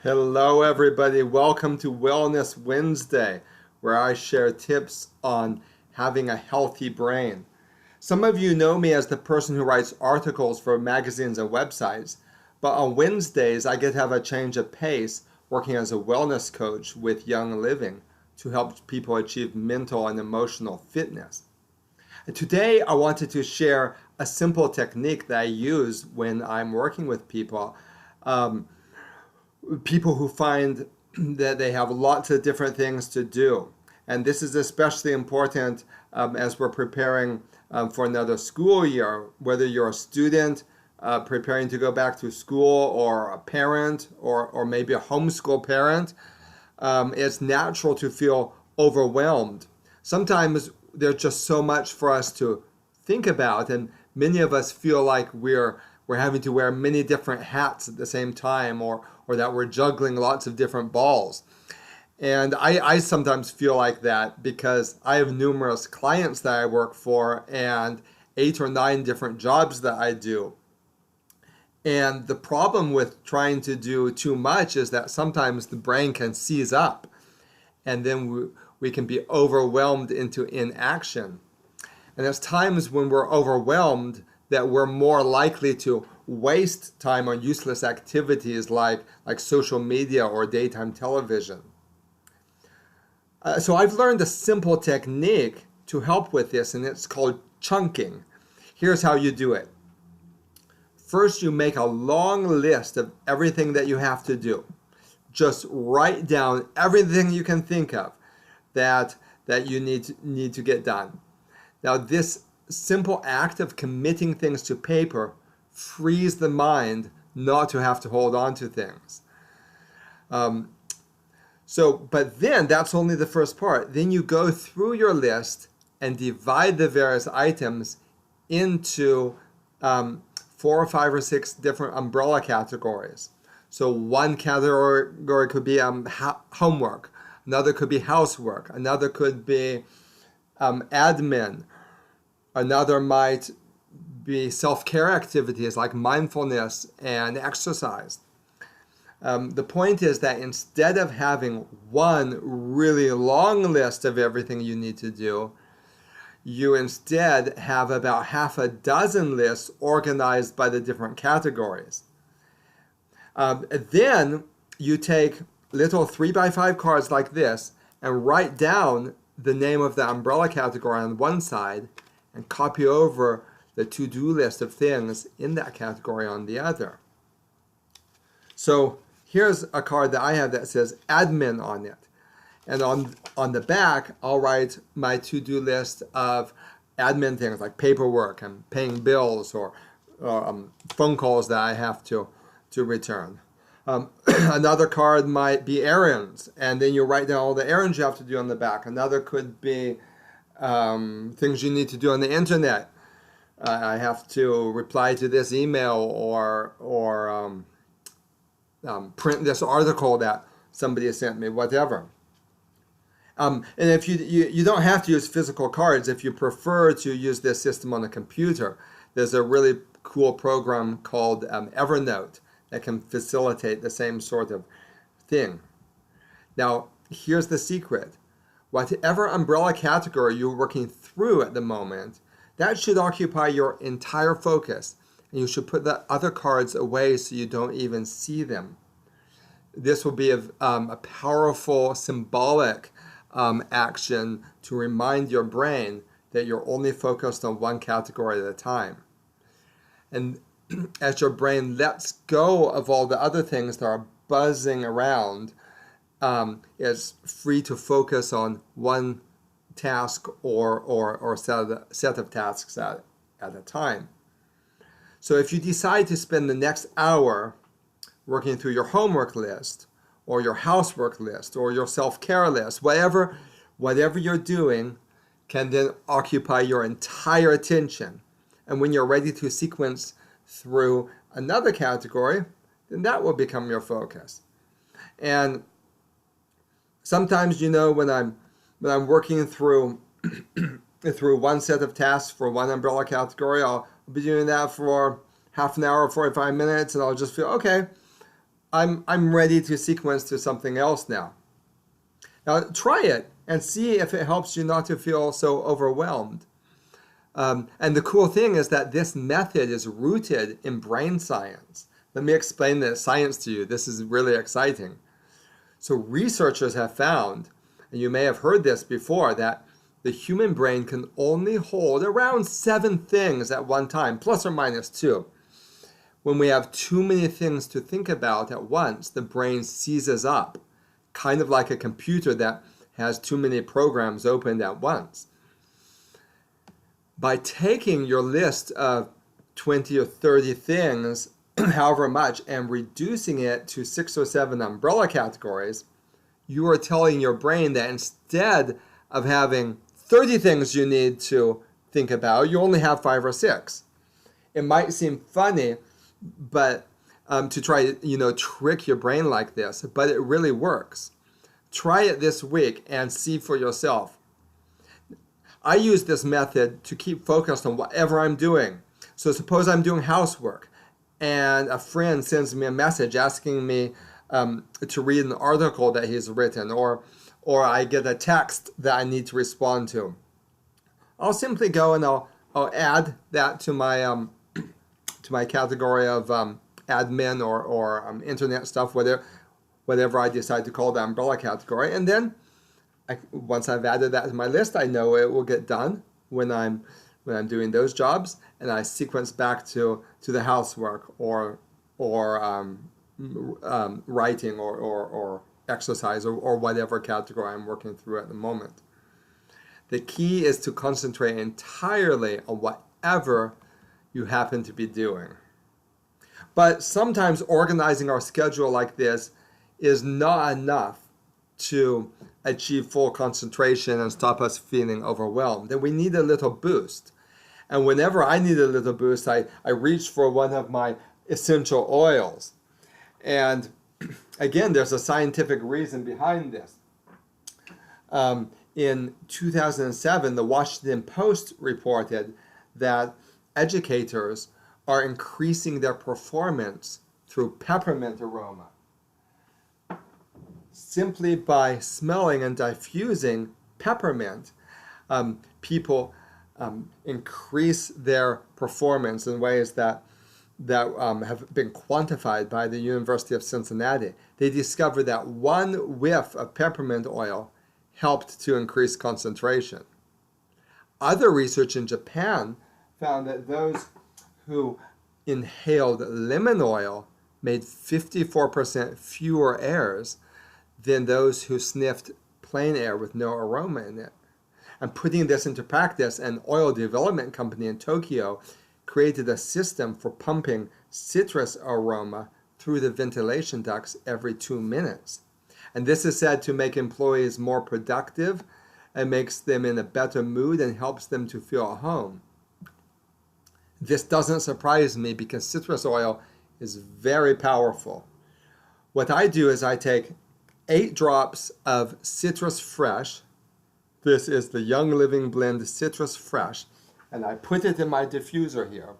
Hello, everybody. Welcome to Wellness Wednesday, where I share tips on having a healthy brain. Some of you know me as the person who writes articles for magazines and websites, but on Wednesdays, I get to have a change of pace working as a wellness coach with Young Living to help people achieve mental and emotional fitness. And today, I wanted to share a simple technique that I use when I'm working with people. People who find that they have lots of different things to do. And this is especially important as we're preparing for another school year, whether you're a student preparing to go back to school or a parent or maybe a homeschool parent. It's natural to feel overwhelmed. Sometimes there's just so much for us to think about, and many of us feel like we're having to wear many different hats at the same time, or that we're juggling lots of different balls. And I sometimes feel like that because I have numerous clients that I work for and 8 or 9 different jobs that I do. And the problem with trying to do too much is that sometimes the brain can seize up, and then we can be overwhelmed into inaction. And there's times when we're overwhelmed that we're more likely to waste time on useless activities like social media or daytime television. So I've learned a simple technique to help with this, and it's called chunking. Here's how you do it. First, you make a long list of everything that you have to do. Just write down everything you can think of that you need to get done. Now, this simple act of committing things to paper frees the mind not to have to hold on to things. But then that's only the first part. Then you go through your list and divide the various items into 4 or 5 or 6 different umbrella categories. So one category could be homework, another could be housework, another could be admin, another might be self-care activities like mindfulness and exercise. The point is that instead of having one really long list of everything you need to do, you instead have about half a dozen lists organized by the different categories. Then you take little 3x5 cards like this and write down the name of the umbrella category on one side and copy over the to-do list of things in that category on the other. So here's a card that I have that says admin on it. And on the back, I'll write my to-do list of admin things like paperwork and paying bills or phone calls that I have to return. Another card might be errands, and then you write down all the errands you have to do on the back. Another could be things you need to do on the internet. I have to reply to this email or print this article that somebody has sent me, whatever. And if you don't have to use physical cards, if you prefer to use this system on a computer, there's a really cool program called Evernote that can facilitate the same sort of thing. Now, here's the secret. Whatever umbrella category you're working through at the moment, that should occupy your entire focus, and you should put the other cards away so you don't even see them. This will be a powerful symbolic action to remind your brain that you're only focused on one category at a time. And as your brain lets go of all the other things that are buzzing around, it's free to focus on one task or set of tasks at a time. So if you decide to spend the next hour working through your homework list or your housework list or your self-care list, whatever you're doing can then occupy your entire attention. And when you're ready to sequence through another category, then that will become your focus. And sometimes, when I'm working through through one set of tasks for one umbrella category, I'll be doing that for half an hour, 45 minutes, and I'll just feel, okay, I'm ready to sequence to something else now. Now try it and see if it helps you not to feel so overwhelmed. And the cool thing is that this method is rooted in brain science. Let me explain the science to you. This is really exciting. So researchers have found, and you may have heard this before, that the human brain can only hold around 7 things at one time, plus or minus 2. When we have too many things to think about at once, the brain seizes up, kind of like a computer that has too many programs opened at once. By taking your list of 20 or 30 things, however much, and reducing it to 6 or 7 umbrella categories, you are telling your brain that instead of having 30 things you need to think about, you only have 5 or 6. It might seem funny, but to try to trick your brain like this, but it really works. Try it this week and see for yourself. I use this method to keep focused on whatever I'm doing. So suppose I'm doing housework and a friend sends me a message asking me to read an article that he's written, or I get a text that I need to respond to. I'll simply go and I'll add that to my category of admin or internet stuff, whatever I decide to call the umbrella category. And then once I've added that to my list, I know it will get done when I'm doing those jobs, and I sequence back to the housework or writing or exercise or whatever category I'm working through at the moment. The key is to concentrate entirely on whatever you happen to be doing. But sometimes organizing our schedule like this is not enough to achieve full concentration and stop us feeling overwhelmed. And we need a little boost. And whenever I need a little boost, I reach for one of my essential oils. And again, there's a scientific reason behind this. In 2007, the Washington Post reported that educators are increasing their performance through peppermint aroma. Simply by smelling and diffusing peppermint, people increase their performance in ways that have been quantified by the University of Cincinnati. They discovered that one whiff of peppermint oil helped to increase concentration. Other research in Japan found that those who inhaled lemon oil made 54% fewer errors than those who sniffed plain air with no aroma in it. And putting this into practice, an oil development company in Tokyo created a system for pumping citrus aroma through the ventilation ducts every 2 minutes. And this is said to make employees more productive and makes them in a better mood and helps them to feel at home. This doesn't surprise me because citrus oil is very powerful. What I do is I take 8 drops of Citrus Fresh. This is the Young Living Blend Citrus Fresh. And I put it in my diffuser here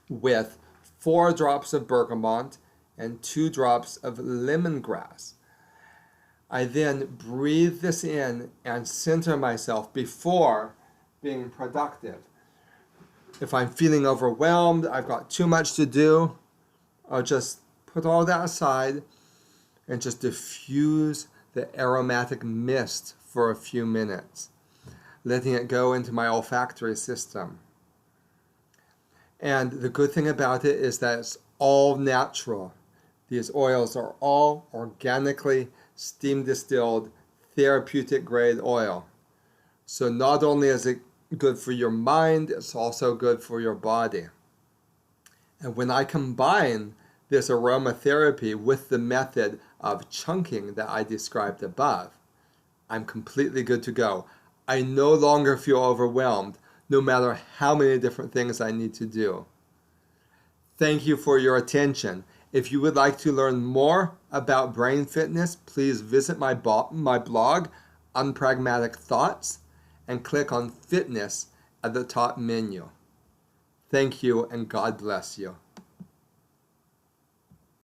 with 4 drops of bergamot and 2 drops of lemongrass. I then breathe this in and center myself before being productive. If I'm feeling overwhelmed, I've got too much to do, I'll just put all that aside and just diffuse the aromatic mist for a few minutes, letting it go into my olfactory system. And the good thing about it is that it's all natural. These oils are all organically steam distilled, therapeutic grade oil. So not only is it good for your mind, it's also good for your body. And when I combine this aromatherapy with the method of chunking that I described above, I'm completely good to go. I no longer feel overwhelmed, no matter how many different things I need to do. Thank you for your attention. If you would like to learn more about brain fitness, please visit my blog, Unpragmatic Thoughts, and click on Fitness at the top menu. Thank you, and God bless you.